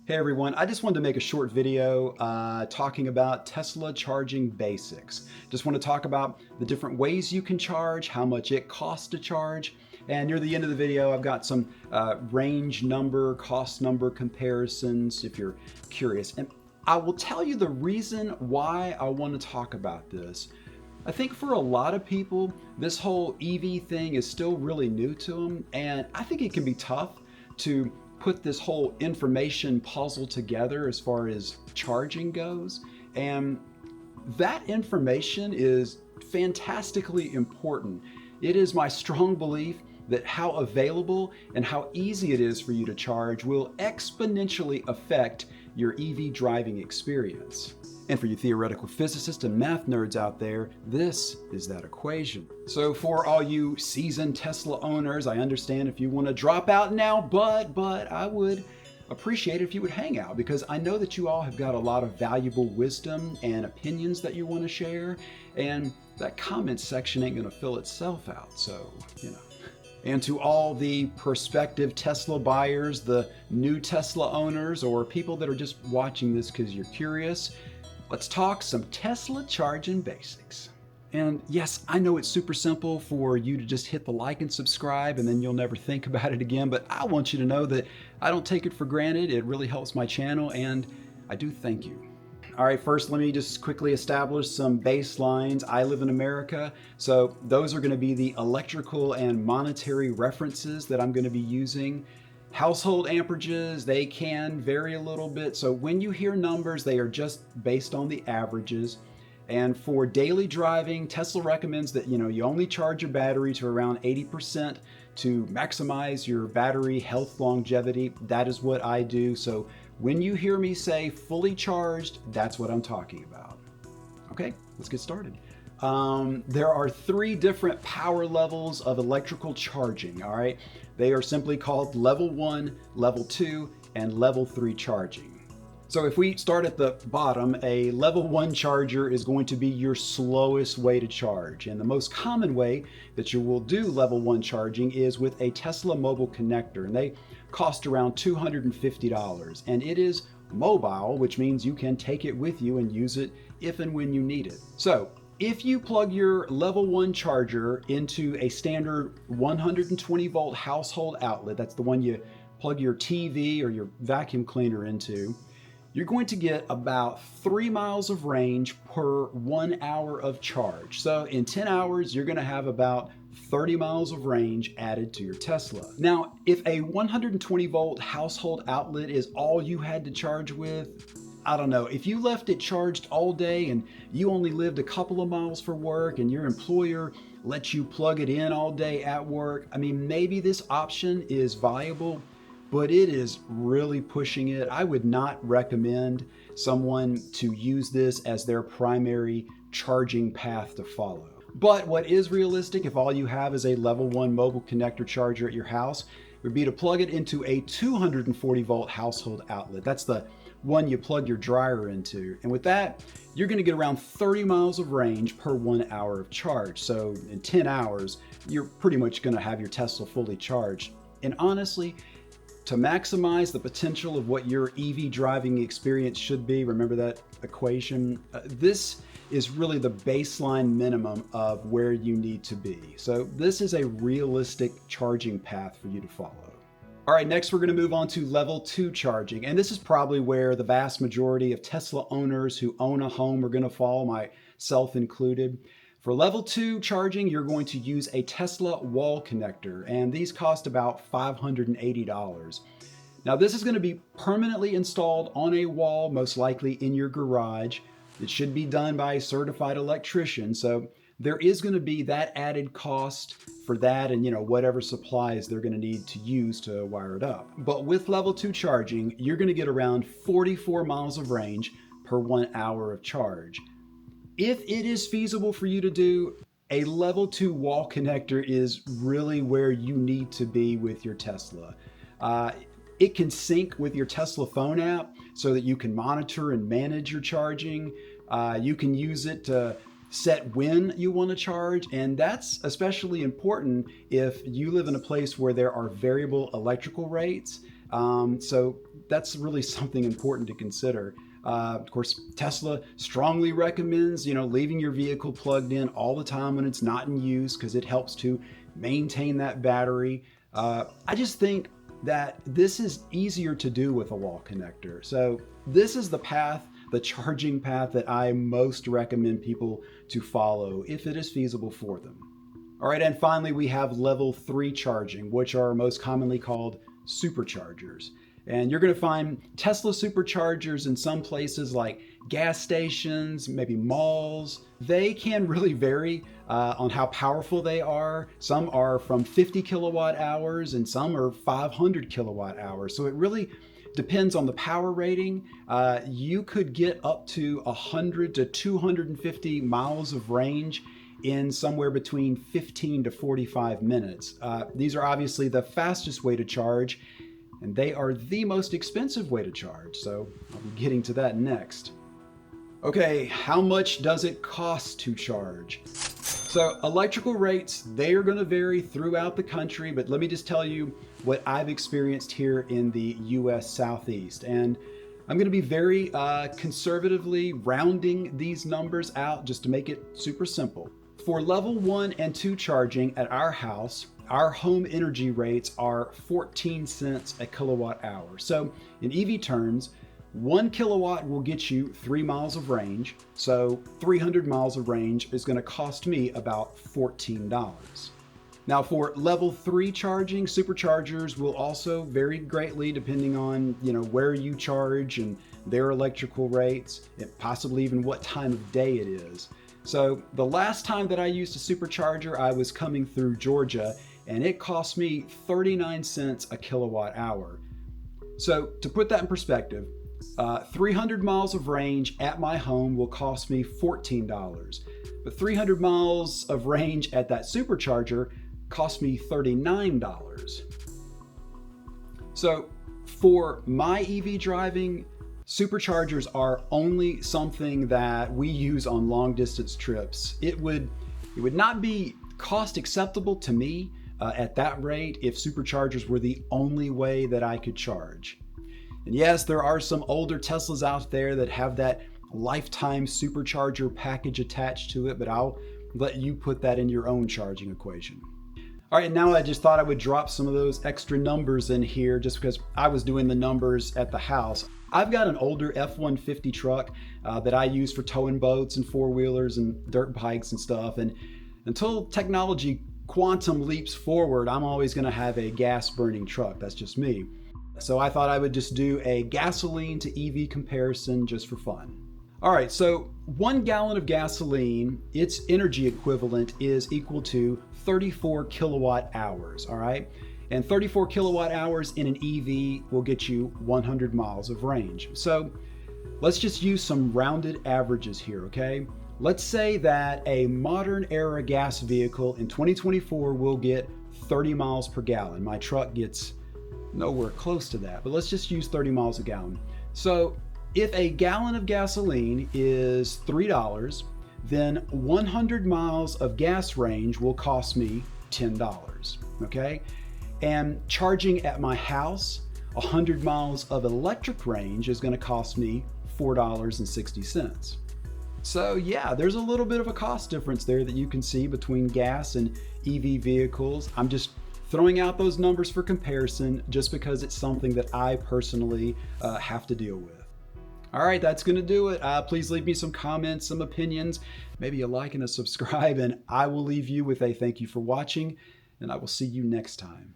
Hey everyone, I just wanted to make a short video talking about Tesla charging basics. Just want to talk about the different ways you can charge, how much it costs to charge, and near the end of the video I've got some range number, cost number comparisons if you're curious. And I will tell you the reason why I want to talk about this. I think for a lot of people, this whole EV thing is still really new to them, and I think it can be tough to put this whole information puzzle together as far as charging goes. And that information is fantastically important. It is my strong belief that how available and how easy it is for you to charge will exponentially affect your EV driving experience. And for you theoretical physicists and math nerds out there, this is that equation. So for all you seasoned Tesla owners, I understand if you want to drop out now, but I would appreciate it if you would hang out, because I know that you all have got a lot of valuable wisdom and opinions that you want to share, and that comment section ain't going to fill itself out, so, you know. And to all the prospective Tesla buyers, the new Tesla owners, or people that are just watching this because you're curious, let's talk some Tesla charging basics. And yes, I know it's super simple for you to just hit the like and subscribe and then you'll never think about it again, but I want you to know that I don't take it for granted. It really helps my channel and I do thank you. All right, first let me just quickly establish some baselines. I live in America, so those are going to be the electrical and monetary references that I'm going to be using. Household amperages, they can vary a little bit, so when you hear numbers, they are just based on the averages. And for daily driving, Tesla recommends that you only charge your battery to around 80% to maximize your battery health longevity. That is what I do. So when you hear me say fully charged, that's what I'm talking about. Okay, let's get started. There are 3 different power levels of electrical charging, all right? They are simply called level 1, level 2, and level 3 charging. So if we start at the bottom, a level 1 charger is going to be your slowest way to charge. And the most common way that you will do level 1 charging is with a Tesla mobile connector. And they cost around $250. And it is mobile, which means you can take it with you and use it if and when you need it. So if you plug your level 1 charger into a standard 120 volt household outlet, that's the one you plug your TV or your vacuum cleaner into, you're going to get about 3 miles of range per 1 hour of charge. So in 10 hours, you're going to have about 30 miles of range added to your Tesla. Now, if a 120 volt household outlet is all you had to charge with, I don't know, if you left it charged all day and you only lived a couple of miles for work and your employer lets you plug it in all day at work, I mean, maybe this option is viable, but it is really pushing it. I would not recommend someone to use this as their primary charging path to follow. But what is realistic, if all you have is a level 1 mobile connector charger at your house, would be to plug it into a 240 volt household outlet. That's the one you plug your dryer into. And with that, you're going to get around 30 miles of range per 1 hour of charge. So in 10 hours, you're pretty much going to have your Tesla fully charged. And honestly, to maximize the potential of what your EV driving experience should be, remember that equation? This is really the baseline minimum of where you need to be. So this is a realistic charging path for you to follow. All right, next we're going to move on to level 2 charging. And this is probably where the vast majority of Tesla owners who own a home are going to fall, myself included. For level 2 charging, you're going to use a Tesla wall connector, and these cost about $580. Now, this is going to be permanently installed on a wall, most likely in your garage. It should be done by a certified electrician, so there is going to be that added cost for that and whatever supplies they're going to need to use to wire it up. But with level 2 charging, you're going to get around 44 miles of range per 1 hour of charge. If it is feasible for you to do, a level 2 wall connector is really where you need to be with your Tesla. It can sync with your Tesla phone app so that you can monitor and manage your charging. You can use it to set when you want to charge, and that's especially important if you live in a place where there are variable electrical rates. So that's really something important to consider. Of course, Tesla strongly recommends, leaving your vehicle plugged in all the time when it's not in use because it helps to maintain that battery. I just think that this is easier to do with a wall connector. So this is the charging path that I most recommend people to follow if it is feasible for them. All right, and finally we have level 3 charging, which are most commonly called superchargers. And you're going to find Tesla superchargers in some places like gas stations, maybe malls. They can really vary on how powerful they are. Some are from 50 kilowatt hours and some are 500 kilowatt hours. So it really depends on the power rating. You could get up to 100 to 250 miles of range in somewhere between 15 to 45 minutes. These are obviously the fastest way to charge, and they are the most expensive way to charge, so I'll be getting to that next. Okay, how much does it cost to charge? So electrical rates, they are going to vary throughout the country, but let me just tell you what I've experienced here in the US Southeast. And I'm going to be very conservatively rounding these numbers out just to make it super simple. For level 1 and 2 charging at our house, our home energy rates are 14 cents a kilowatt hour. So in EV terms, 1 kilowatt will get you 3 miles of range. So 300 miles of range is going to cost me about $14. Now for level 3 charging, superchargers will also vary greatly depending on where you charge and their electrical rates, and possibly even what time of day it is. So the last time that I used a supercharger, I was coming through Georgia, and it cost me 39 cents a kilowatt hour. So to put that in perspective, 300 miles of range at my home will cost me $14, but 300 miles of range at that supercharger cost me $39. So for my EV driving, superchargers are only something that we use on long distance trips. It would not be cost acceptable to me at that rate if superchargers were the only way that I could charge. And yes, there are some older Teslas out there that have that lifetime supercharger package attached to it, but I'll let you put that in your own charging equation. All right, now I just thought I would drop some of those extra numbers in here just because I was doing the numbers at the house. I've got an older F-150 truck that I use for towing boats and four-wheelers and dirt bikes and stuff. And until technology quantum leaps forward, I'm always going to have a gas-burning truck. That's just me. So I thought I would just do a gasoline to EV comparison just for fun. All right, so 1 gallon of gasoline, its energy equivalent is equal to 34 kilowatt hours, all right? And 34 kilowatt hours in an EV will get you 100 miles of range. So let's just use some rounded averages here, okay? Let's say that a modern era gas vehicle in 2024 will get 30 miles per gallon. My truck gets nowhere close to that, but let's just use 30 miles a gallon. So if a gallon of gasoline is $3, then 100 miles of gas range will cost me $10, okay? And charging at my house, 100 miles of electric range is going to cost me $4.60. So yeah, there's a little bit of a cost difference there that you can see between gas and EV vehicles. I'm just throwing out those numbers for comparison just because it's something that I personally have to deal with. All right, that's going to do it. Please leave me some comments, some opinions, maybe a like and a subscribe, and I will leave you with a thank you for watching, and I will see you next time.